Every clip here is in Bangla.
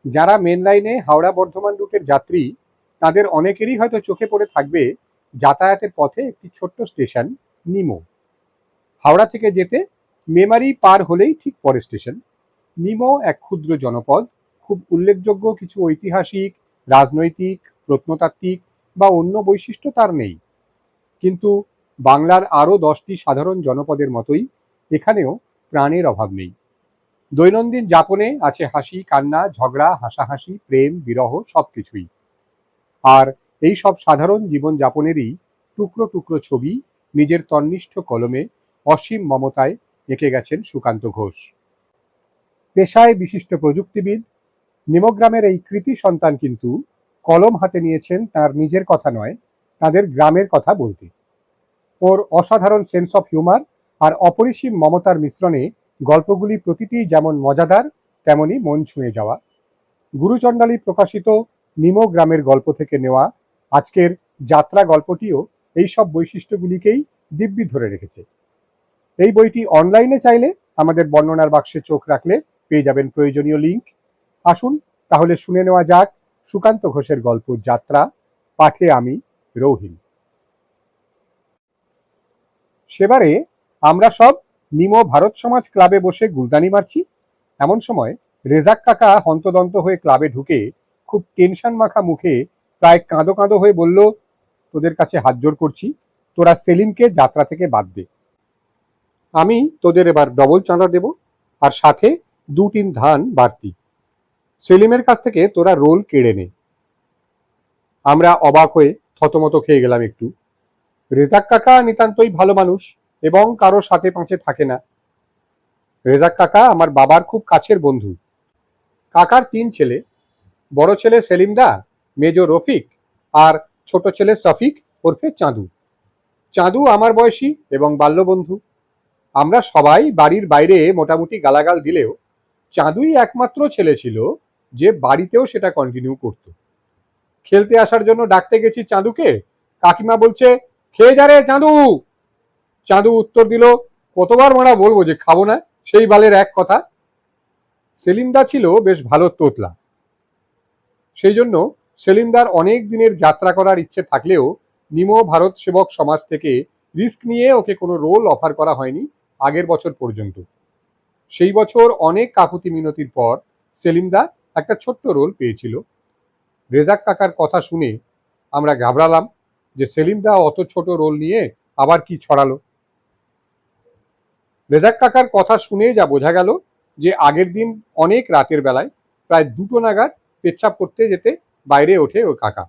যারা মেন লাইনে হাওড়া বর্ধমান রুটের যাত্রী তাদের অনেকেরই হয়তো চোখে পড়ে থাকবে যাতায়াতের পথে একটি ছোট্ট স্টেশন নিমো। হাওড়া থেকে যেতে মেমারি পার হলেই ঠিক পরের স্টেশন। নিমো এক ক্ষুদ্র জনপদ, খুব উল্লেখযোগ্য কিছু ঐতিহাসিক, রাজনৈতিক, প্রত্নতাত্ত্বিক বা অন্য বৈশিষ্ট্য তার নেই, কিন্তু বাংলার আরও 10টি সাধারণ জনপদের মতোই এখানেও প্রাণের অভাব নেই। দৈনন্দিন যাপনে আছে হাসি, কান্না, ঝগড়া, হাসাহাসি, প্রেম, বিরহ সবকিছুই। আর এই সব সাধারণ জীবনযাপনেরই টুকরো টুকরো ছবি নিজের তন্নিষ্ঠ কলমে অসীম মমতায় এঁকে গেছেন সুকান্ত ঘোষ। পেশায় বিশিষ্ট প্রযুক্তিবিদ, নিমগ্রামের এই কৃতি সন্তান কিন্তু কলম হাতে নিয়েছেন তার নিজের কথা নয়, তাদের গ্রামের কথা বলতে। ওর অসাধারণ সেন্স অফ হিউমার আর অপরিসীম মমতার মিশ্রণে গল্পগুলি প্রতিটি যেমন মজাদার তেমনি মন ছুঁয়ে যাওয়া। গুরুচণ্ডালী প্রকাশিত নিমো গ্রামের গল্প থেকে নেওয়া আজকের যাত্রা গল্পটিও এই সব বৈশিষ্ট্যগুলিকেই দিব্যি ধরে রেখেছে। এই বইটি অনলাইনে চাইলে আমাদের বর্ণনার বাক্সে চোখ রাখলে পেয়ে যাবেন প্রয়োজনীয় লিঙ্ক। আসুন তাহলে শুনে নেওয়া যাক সুকান্ত ঘোষের গল্প যাত্রা, পাঠে আমি রৌহিন। সেবারে আমরা সব নিমো ভারত সমাজ ক্লাবে বসে গুলদানি মারছি। এমন সময় রেজাক কাকা হন্তদন্ত হয়ে ক্লাবে ঢুকে খুব টেনশন মাখা মুখে প্রায় কাঁদো কাঁদো হয়ে বলল, তোদের কাছে হাত জোড় করছি, তোরা সেলিমকে যাত্রা থেকে বাদ দে। আমি তোদের এবার ডবল চাঁদা দেব, আর সাথে 2-3 ধান বাড়তি। সেলিমের কাছ থেকে তোরা রোল কেড়ে নে। আমরা অবাক হয়ে থতমত খেয়ে গেলাম একটু। রেজাক কাকা নিতান্তই ভালো মানুষ এবং কারো সাথে পাঁচে থাকে না। রেজাক কাকা আমার বাবার খুব কাছের বন্ধু। কাকার 3 ছেলে, বড় ছেলে সেলিমদা, মেজো রফিক আর ছোট ছেলে সফিক ওরফে চাঁদু। চাঁদু আমার বয়সী এবং বাল্যবন্ধু। আমরা সবাই বাড়ির বাইরে মোটামুটি গালাগাল দিলেও চাঁদুই একমাত্র ছেলে ছিল যে বাড়িতেও সেটা কন্টিনিউ করত। খেলতে আসার জন্য ডাকতে গেছি চাঁদুকে, কাকিমা বলছে, খেয়ে যা রে চাঁদু। চাঁদু উত্তর দিল, কতবার মারা বলবো যে খাবো না, সেই বালের এক কথা। সেলিমদা ছিল বেশ ভালো তোতলা। সেই জন্য সেলিমদার অনেক দিনের যাত্রা করার ইচ্ছে থাকলেও নিমো ভারত সেবক সমাজ থেকে রিস্ক নিয়ে ওকে কোনো রোল অফার করা হয়নি আগের বছর পর্যন্ত। সেই বছর অনেক কাকুতি মিনতির পর সেলিমদা একটা ছোট্ট রোল পেয়েছিল। রেজাক কাকার কথা শুনে আমরা ঘাবড়ালাম যে সেলিমদা অত ছোট রোল নিয়ে আবার কি ছড়ালো। রেজাক কাকার কথা শুনে যা বোঝা গেল যে আগের দিন অনেক রাতের বেলায় প্রায় 2টো নাগাদ পেচ্ছাপ করতে যেতে বাইরে ওঠে ও কাকা।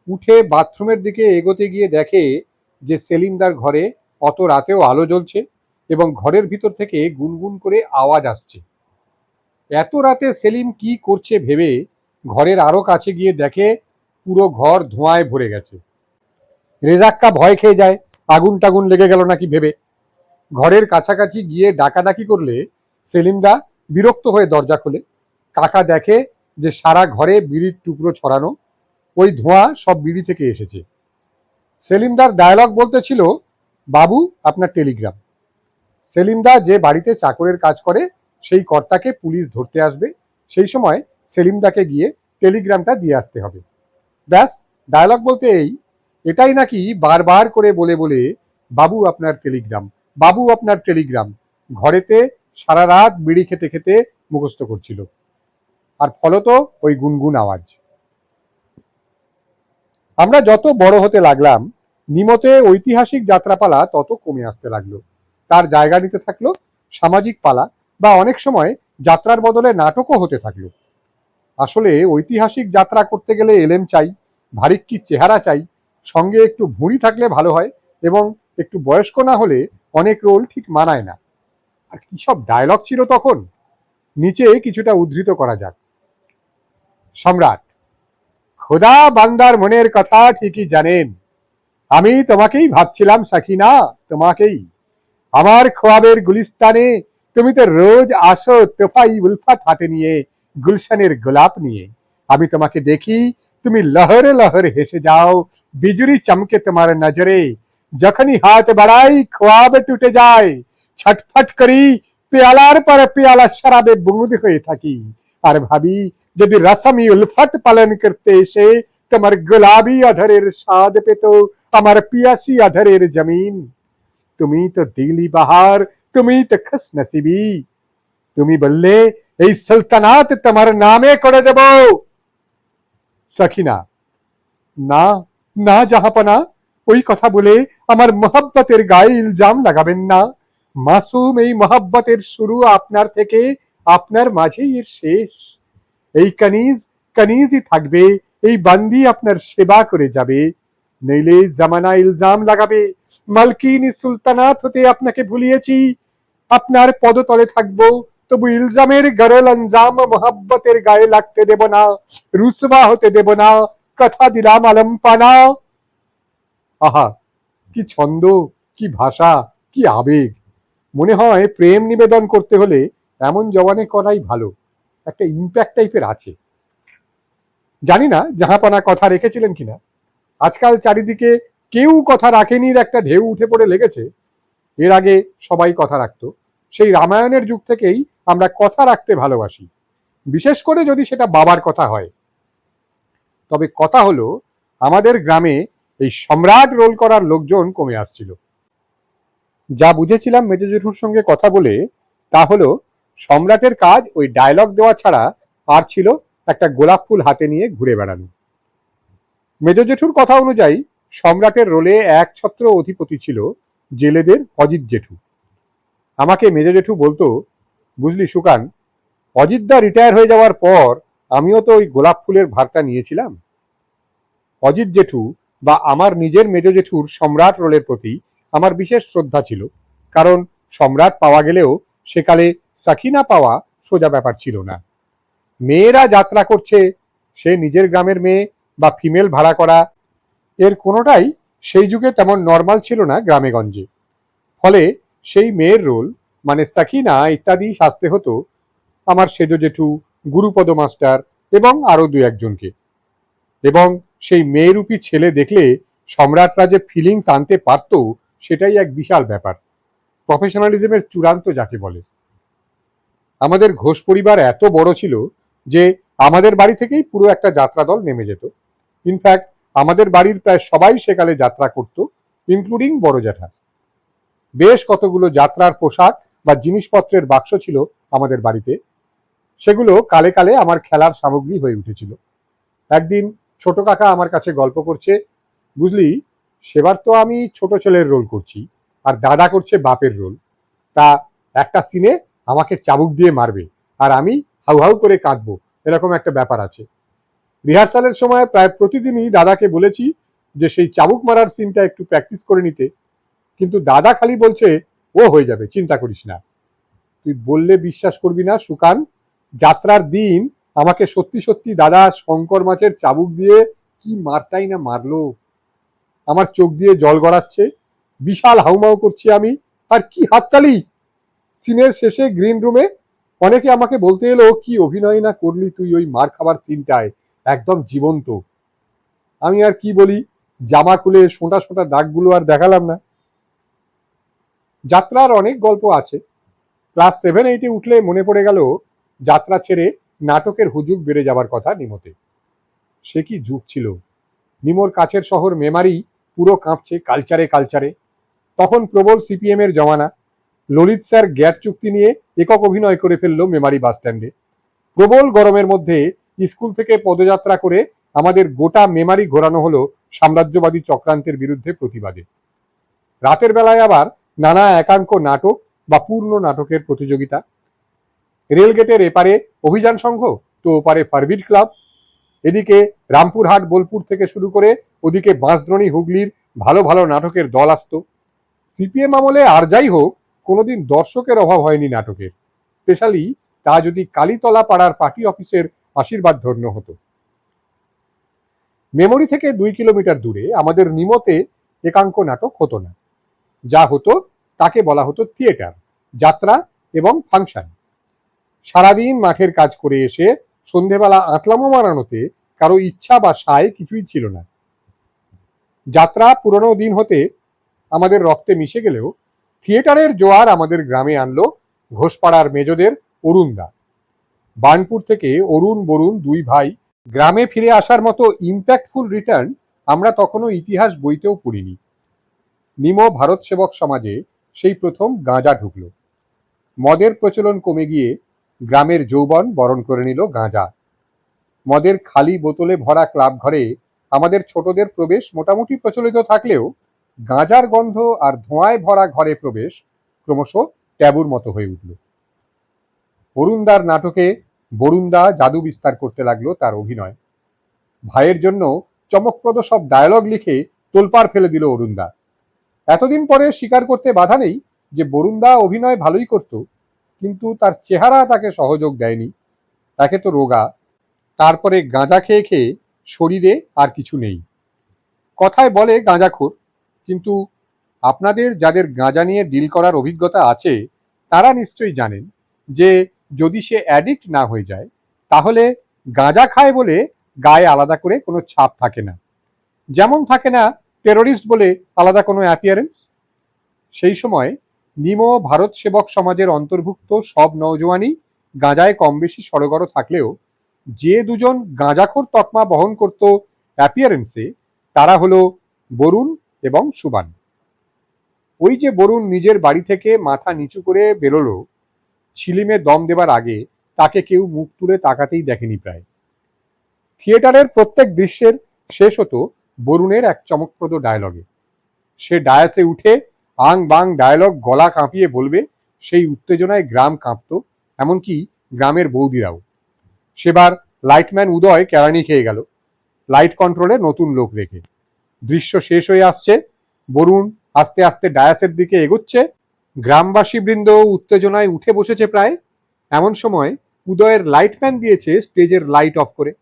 উঠে বাথরুমের দিকে এগোতে গিয়ে দেখে যে সেলিমদার ঘরে অত রাতেও আলো জ্বলছে এবং ঘরের ভিতর থেকে গুনগুন করে আওয়াজ আসছে। এত রাতে সেলিম কি করছে ভেবে ঘরের আরো কাছে গিয়ে দেখে পুরো ঘর ধোঁয়ায় ভরে গেছে। রেজাক্কা ভয় খেয়ে যায় আগুন টাগুন লেগে গেল নাকি ভেবে। ঘরের কাছাকাছি গিয়ে ডাকাডাকি করলে সেলিমদা বিরক্ত হয়ে দরজা খোলে। কাকা দেখে যে সারা ঘরে বিড়ির টুকরো ছড়ানো, ওই ধোঁয়া সব বিড়ি থেকে এসেছে। সেলিমদার ডায়লগ বলতেছিল, বাবু আপনার টেলিগ্রাম। সেলিমদা যে বাড়িতে চাকরের কাজ করে সেই কর্তাকে পুলিশ ধরতে আসবে, সেই সময় সেলিমদাকে গিয়ে টেলিগ্রামটা দিয়ে আসতে হবে। ব্যাস, ডায়লগ বলতে এটাই নাকি বারবার করে বলে বলে বাবু আপনার টেলিগ্রাম, বাবু আপনার টেলিগ্রাম ঘরেতে সারা রাত বিড়ি খেতে খেতে মুখস্থ করছিল। আর ফলত ওই গুনগুন আওয়াজ। আমরা যত বড় হতে লাগলাম নিমতে ঐতিহাসিক যাত্রাপালা তত কমে আসতে লাগলো। তার জায়গা নিতে থাকলো সামাজিক পালা, বা অনেক সময় যাত্রার বদলে নাটকও হতে থাকলো। আসলে ঐতিহাসিক যাত্রা করতে গেলে এলেম চাই, ভারিক্কি চেহারা চাই, সঙ্গে একটু ভুঁড়ি থাকলে ভালো হয়, এবং একটু বয়স্ক না হলে অনেক রোল ঠিক মানায় না। আর কি সব ডায়লগ ছিল তখন, নিচে কিছুটা উদ্ধৃত করা যাক। সম্রাট, খোদা বান্দার মনের কথা ঠিকই জানেন, আমি তোমাকেই ভাবছিলাম সাকিনা, তোমাকেই। আমার খোয়াবের গুলিস্তানে তুমি তো রোজ আসো তোফাই উলফাত হাতে নিয়ে, গুলশানের গোলাপ নিয়ে। আমি তোমাকে দেখি, তুমি লহরে লহরে হেসে যাও, বিজুরি চমকে তোমার নজরে। যখনই হাত বাড়াই খোয়াব টুটে যায়, ছটফট করি পেয়ালার পর পেয়ালা শরাবে বুঁদ হয়ে থাকি, আর ভাবি যদি রসমি উলফত পালন করতে এসে তোমার গোলাবি আধারের স্বাদ পেত আমার পিয়াসি আধারের জমিন। তুমি তো দিলি বাহার, তুমি তো খুশ নসিবি। তুমি বললে এই সুলতানাত তোমার নামে করে দেব। সখিনা, না না জাহাপনা, ওই কথা বলে আমার মোহাব্বতের গায়ে ইলজাম লাগাবেন না। মাসুম এই মোহাব্বতের শুরু আপনার থেকে, আপনার মাঝেই এর শেষ। এই কানিজই থাকবে, এই বান্দি আপনার সেবা করে যাবে। নইলে জামানা ইলজাম লাগাবে মালকিন সুলতানাত হতে আপনাকে ভুলিয়েছি। আপনার পদতলে থাকবো, তবু ইলজামের গরল আঞ্জাম মোহাব্বতের গায়ে লাগতে দেব না, রুসবা হতে দেব না। কথা দিলাম আলম পানা। আহা, কি ছন্দ, কি ভাষা, কি আবেগ! মনে হয় প্রেম নিবেদন করতে হলে এমন জবানে করাই ভালো, একটা ইম্প্যাক্ট টাইপের আছে। জানি না জাহাপানা কথা রেখেছিলেন কিনা। আজকাল চারিদিকে কেউ কথা রাখেনি একটা ঢেউ উঠে পড়ে লেগেছে। এর আগে সবাই কথা রাখত। সেই রামায়ণের যুগ থেকেই আমরা কথা রাখতে ভালোবাসি, বিশেষ করে যদি সেটা বাবার কথা হয়। তবে কথা হলো, আমাদের গ্রামে এই সম্রাট রোল করার লোকজন কমে আসছিল। যা বুঝেছিলাম মেজ জেঠুর সঙ্গে কথা বলে, তা হলো সম্রাটের কাজ ওই ডায়লগ দেওয়া ছাড়া আর ছিল একটা গোলাপ ফুল হাতে নিয়ে ঘুরে বেড়ানো। মেজ জেঠুর কথা অনুযায়ী সম্রাটের রোলে একছত্র অধিপতি ছিল জেলেদের অজিত জেঠু। আমাকে মেজ জেঠু বলতো, বুঝলি সুকান, অজিতদা রিটায়ার হয়ে যাওয়ার পর আমিও তো ওই গোলাপ ফুলের ভারটা নিয়েছিলাম। অজিত জেঠু বা আমার নিজের মেজ জেঠুর সম্রাট রোলের প্রতি আমার বিশেষ শ্রদ্ধা ছিল, কারণ সম্রাট পাওয়া গেলেও সেকালে সাকিনা পাওয়া সোজা ব্যাপার ছিল না। মেয়েরা যাত্রা করছে, সে নিজের গ্রামের মেয়ে বা ফিমেল ভাড়া করা, এর কোনোটাই সেই যুগে তেমন নর্মাল ছিল না গ্রামে গঞ্জে। ফলে সেই মেয়ের রোল মানে সাকিনা ইত্যাদি সাজতে হতো আমার সেজ জেঠু, গুরুপদ মাস্টার এবং আরো দু একজনকে। এবং সেই মেয়েরূপী ছেলে দেখলে সম্রাটরা যে ফিলিংস আনতে পারত, সেটাই এক বিশাল ব্যাপার। প্রফেশনালিজমের চূড়ান্ত যাকে বলে। আমাদের ঘোষ পরিবার এত বড় ছিল যে আমাদের বাড়ি থেকেই পুরো একটা যাত্রা দল নেমে যেত। ইনফ্যাক্ট আমাদের বাড়ির প্রায় সবাই সেকালে যাত্রা করত, ইনক্লুডিং বড় জ্যাঠা। বেশ কতগুলো যাত্রার পোশাক বা জিনিসপত্রের বাক্স ছিল আমাদের বাড়িতে। সেগুলো কালে কালে আমার খেলার সামগ্রী হয়ে উঠেছিল। একদিন ছোট কাকা আমার কাছে গল্প করছে, বুঝলি, সেবার তো আমি ছোট ছেলের রোল করছি আর দাদা করছে বাপের রোল। তা একটা সিনে আমাকে চাবুক দিয়ে মারবে আর আমি হাউ হাউ করে কাঁদবো, এরকম একটা ব্যাপার আছে। রিহার্সালের সময় প্রায় প্রতিদিনই দাদাকে বলেছি যে সেই চাবুক মারার সিনটা একটু প্র্যাকটিস করে নিতে, কিন্তু দাদা খালি বলছে, ও হয়ে যাবে, চিন্তা করিস না। তুই বললে বিশ্বাস করবি না সুকান, যাত্রার দিন আমাকে সত্যি সত্যি দাদা শঙ্কর মাছের চাবুক দিয়ে কি মারটাই না মারলো। আমার চোখ দিয়ে জল গড়াচ্ছে, বিশাল হাউমাউ করছি আমি, আর কি হাততালি! সিনের শেষে গ্রিন রুমে অনেকে আমাকে বলতে এলো, কি অভিনয় না করলি তুই ওই মার খাবার সিনটায়, একদম জীবন্ত। আমি আর কি বলি, জামা খুলে সোঁটা সোঁটা দাগগুলো আর দেখালাম না। যাত্রার অনেক গল্প আছে। ক্লাস 7-8 উঠলে মনে পড়ে গেল যাত্রা ছেড়ে নাটকের হুজুগ বেড়ে যাবার কথা নিমতে। সে কি যুগ ছিল! নিমোর কাছের শহর মেমারি পুরো কাঁপছে কালচারে কালচারে। তখন প্রবল সিপিএম এর জমানা। ললিত স্যার গ্যাট চুক্তি নিয়ে একক অভিনয় করে ফেললো মেমারি বাস স্ট্যান্ডে। প্রবল গরমের মধ্যে স্কুল থেকে পদযাত্রা করে আমাদের গোটা মেমারি ঘোরানো হলো সাম্রাজ্যবাদী চক্রান্তের বিরুদ্ধে প্রতিবাদে। রাতের বেলায় আবার নানা একাঙ্ক নাটক বা পূর্ণ নাটকের প্রতিযোগিতা। রেলগেটের এপারে অভিযান সংঘ, তো ওপারে ফারবিট ক্লাব। এদিকে রামপুরহাট বোলপুর থেকে শুরু করে ওদিকে বাঁশদ্রোণী হুগলির ভালো ভালো নাটকের দল আসতো। সিপিএম আমলে আর যাই হোক, কোনোদিন দর্শকের অভাব হয়নি নাটকের, স্পেশালি তা যদি কালীতলা পাড়ার পার্টি অফিসের আশীর্বাদ ধন্য হতো। মেমোরি থেকে 2 কিলোমিটার দূরে আমাদের নিমতে একাঙ্ক নাটক হতো না। যা হতো তাকে বলা হতো থিয়েটার, যাত্রা এবং ফাংশন। সারাদিন মাঠের কাজ করে এসে সন্ধেবেলা আঁতলামো মারানোতে কারো ইচ্ছা বা সায় কিছুই ছিল না। যাত্রা পুরনো দিন হতে আমাদের রক্তে মিশে গেলেও থিয়েটারের জোয়ার আমাদের গ্রামে আনলো ঘোষপাড়ার মেজদের অরুণদা। বার্নপুর থেকে অরুণ বরুণ দুই ভাই গ্রামে ফিরে আসার মতো ইম্প্যাক্টফুল রিটার্ন আমরা তখনো ইতিহাস বইতেও পড়িনি। নিমো ভারত সেবক সমাজে সেই প্রথম গাঁজা ঢুকল। মদের প্রচলন কমে গিয়ে গ্রামের যৌবন বরণ করে নিল গাঁজা। মদের খালি বোতলে ভরা ক্লাব ঘরে আমাদের ছোটদের প্রবেশ মোটামুটি প্রচলিত থাকলেও গাঁজার গন্ধ আর ধোঁয়ায় ভরা ঘরে প্রবেশ ক্রমশ ট্যাবুর মতো হয়ে উঠল। অরুণদার নাটকে বরুণদা জাদু বিস্তার করতে লাগলো তার অভিনয়। ভাইয়ের জন্য চমকপ্রদ সব ডায়লগ লিখে তোলপাড় ফেলে দিল অরুণদা। এতদিন পরে স্বীকার করতে বাধা নেই যে বরুণদা অভিনয় ভালোই করত, কিন্তু তার চেহারা তাকে সহযোগ দেয়নি। তাকে তো রোগা, তারপরে গাঁজা খেয়ে খেয়ে শরীরে আর কিছু নেই। কথায় বলে গাঁজাখোর, কিন্তু আপনাদের যাদের গাঁজা নিয়ে ডিল করার অভিজ্ঞতা আছে তারা নিশ্চয়ই জানেন যে যদি সে অ্যাডিক্ট না হয়ে যায় তাহলে গাঁজা খায় বলে গায়ে আলাদা করে কোনো ছাপ থাকে না, যেমন থাকে না টেরোরিস্ট বলে আলাদা কোনো অ্যাপিয়ারেন্স। সেই সময় নিমো ভারত সেবক সমাজের অন্তর্ভুক্ত সব নওজোয়ানই গাঁজায় কম বেশি সড়গড় থাকলেও যে দুজন গাঁজাখোর তকমা বহন করত অ্যাপিয়ারেন্সে তারা হলো বরুণ এবং সুবান। ওই যে বরুণ নিজের বাড়ি থেকে মাথা নিচু করে বেরোলো, ছিলিমে দম দেবার আগে তাকে কেউ মুখ তুলে তাকাতেই দেখেনি প্রায়। থিয়েটারের প্রত্যেক দৃশ্যের শেষ হতো বরুণের এক চমকপ্রদ ডায়লগে। সে ডায়াসে উঠে আং বাং ডায়লগ গলা কাঁপিয়ে বলবে, সেই উত্তেজনায় গ্রাম কাঁপত, এমনকি গ্রামের বৌদিরাও। সেবার লাইটম্যান উদয় কেরানি খেয়ে গেল লাইট কন্ট্রোলে নতুন লোক রেখে। দৃশ্য শেষ হয়ে আসছে, বরুণ আস্তে আস্তে ডায়াসের দিকে এগোচ্ছে, গ্রামবাসী বৃন্দ উত্তেজনায় উঠে বসেছে প্রায়। এমন সময় উদয়ের লাইটম্যান দিয়েছে স্টেজের লাইট অফ করে।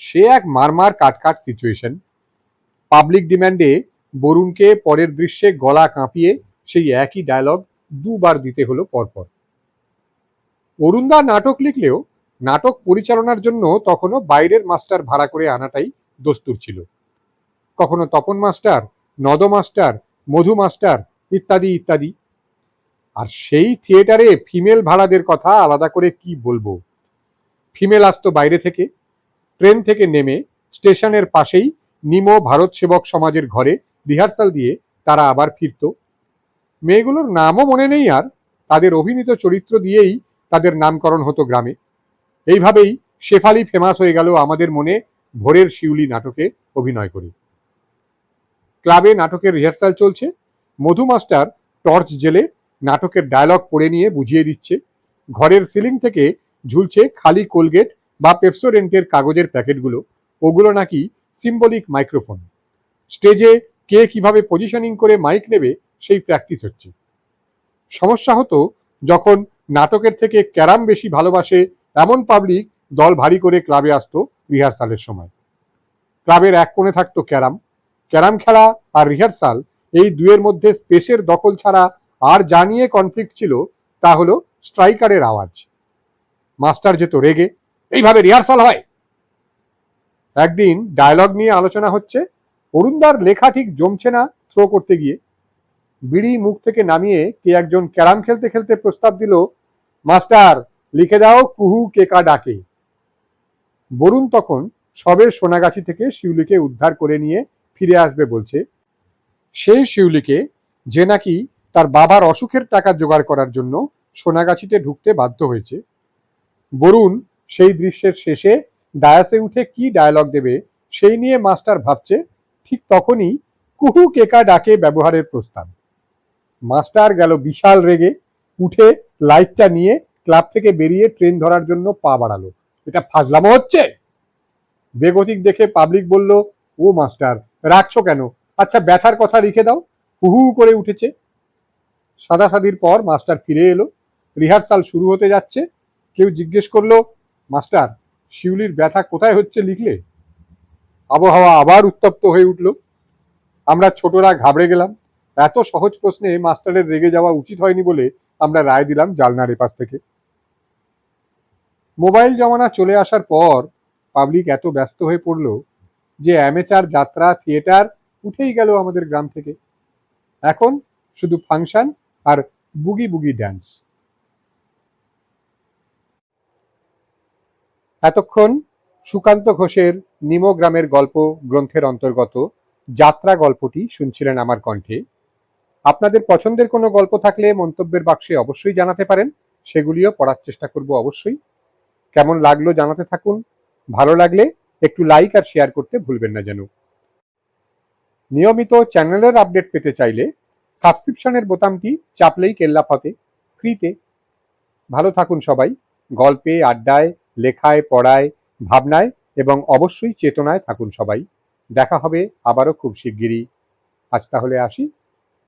সে এক মারমার কাটকাট সিচুয়েশন। পাবলিক ডিম্যান্ডে বরুণকে পরের দৃশ্যে গলা কাঁপিয়ে সেই একই ডায়লগ দুবার দিতে হলো পরপর। অরুণদা নাটক লিখলেও নাটক পরিচালনার জন্য তখনও বাইরের মাস্টার ভাড়া করে আনাটাই দস্তুর ছিল। কখনো তপন মাস্টার, নদ মাস্টার, মধু মাস্টার ইত্যাদি ইত্যাদি। আর সেই থিয়েটারে ফিমেল ভাড়াদের কথা আলাদা করে কি বলবো। ফিমেল আসতো বাইরে থেকে, ট্রেন থেকে নেমে স্টেশনের পাশেই নিমো ভারত সেবক সমাজের ঘরে রিহার্সাল দিয়ে তারা আবার ফিরত। মেয়েগুলোর নামও মনে নেই, আর তাদের অভিনীত চরিত্র দিয়েই তাদের নামকরণ হতো গ্রামে। এইভাবেই শেফালি ফেমাস হয়ে গেল আমাদের মনে ভোরের শিউলি নাটকে অভিনয় করে। ক্লাবে নাটকের রিহার্সাল চলছে, মধু মাস্টার টর্চ জেলে নাটকের ডায়লগ পড়ে নিয়ে বুঝিয়ে দিচ্ছে। ঘরের সিলিং থেকে ঝুলছে খালি কোলগেট বা পেপসোডেন্টের কাগজের প্যাকেটগুলো, ওগুলো নাকি সিম্বলিক মাইক্রোফোন। স্টেজে কে কিভাবে পজিশনিং করে মাইক নেবে সেই প্র্যাকটিস হচ্ছে। সমস্যা হতো যখন নাটকের থেকে ক্যারাম বেশি ভালোবাসে এমন পাবলিক দল ভারী করে ক্লাবে আসতো রিহার্সালের সময়। ক্লাবের এক কোণে থাকতো ক্যারাম। ক্যারাম খেলা আর রিহার্সাল এই দুয়ের মধ্যে স্পেসের দখল ছাড়া আর যা নিয়ে কনফ্লিক্ট ছিল তা হলো স্ট্রাইকারের আওয়াজ। মাস্টার যেত রেগে, এইভাবে রিহার্সাল হয়? একদিন ডায়লগ নিয়ে আলোচনা হচ্ছে, অরুণদার লেখা ঠিক জমছে না থ্রো করতে গিয়ে বিড়ি মুখ থেকে নামিয়ে কে একজন ক্যারাম খেলতে খেলতে প্রস্তাব দিল, মাস্টার লিখে দাও কুহু কেকা ডাকে। বরুণ তখন সবে সোনাগাছি থেকে শিউলিকে উদ্ধার করে নিয়ে ফিরে আসবে বলছে। সেই শিউলিকে, যে নাকি তার বাবার অসুখের টাকা জোগাড় করার জন্য সোনাগাছিতে ঢুকতে বাধ্য হয়েছে। বরুণ সেই দৃশ্যের শেষে ডায়াসে উঠে কি ডায়লগ দেবে সেই নিয়ে মাস্টার ভাবছে, ঠিক তখনই কুহু কেকা ডাকে ব্যবহারের প্রস্তাব। মাস্টার গেল বিশাল রেগে, উঠে লাইটটা নিয়ে ক্লাব থেকে বেরিয়ে ট্রেন ধরার জন্য পা বাড়ালো। এটা ফাজলামো হচ্ছে। বেগতিক দেখে পাবলিক বলল, ও মাস্টার রাখছো কেন, আচ্ছা ব্যথার কথা লিখে দাও। হুহু করে উঠেছে। সাদাসাদির পর মাস্টার ফিরে এলো। রিহার্সাল শুরু হতে যাচ্ছে। কেউ জিজ্ঞেস করলো, মাস্টার শিউলির ব্যথা কোথায় হচ্ছে লিখলে? আবহাওয়া আবার উত্তপ্ত হয়ে উঠল। আমরা ছোটরা ঘাবড়ে গেলাম। এত সহজ প্রশ্নে মাস্টারের রেগে যাওয়া উচিত হয়নি বলে আমরা রায় দিলাম জানলার এপাশ থেকে। মোবাইল জমানা চলে আসার পর পাবলিক এত ব্যস্ত হয়ে পড়ল যে অ্যামেচার যাত্রা থিয়েটার উঠেই গেল আমাদের গ্রাম থেকে। এখন শুধু ফাংশন আর বুগি বুগি ড্যান্স। এতক্ষণ সুকান্ত ঘোষের নিমো গ্রামের গল্প গ্রন্থের অন্তর্গত যাত্রা গল্পটি শুনছিলেন আমার কণ্ঠে। আপনাদের পছন্দের কোনো গল্প থাকলে মন্তব্যের বাক্সে অবশ্যই জানাতে পারেন, সেগুলিও পড়ার চেষ্টা করব অবশ্যই। কেমন লাগলো জানাতে থাকুন, ভালো লাগলে একটু লাইক আর শেয়ার করতে ভুলবেন না যেন। নিয়মিত চ্যানেলের আপডেট পেতে চাইলে সাবস্ক্রিপশনের বোতামটি চাপলেই কেল্লা ফতে, ফ্রিতে। ভালো থাকুন সবাই, গল্পে, আড্ডায়, লেখায়, পড়ায়, ভাবনায় এবং অবশ্যই চেতনায় থাকুন সবাই। দেখা হবে আবারও খুব শিগগিরই। আজ তাহলে আসি।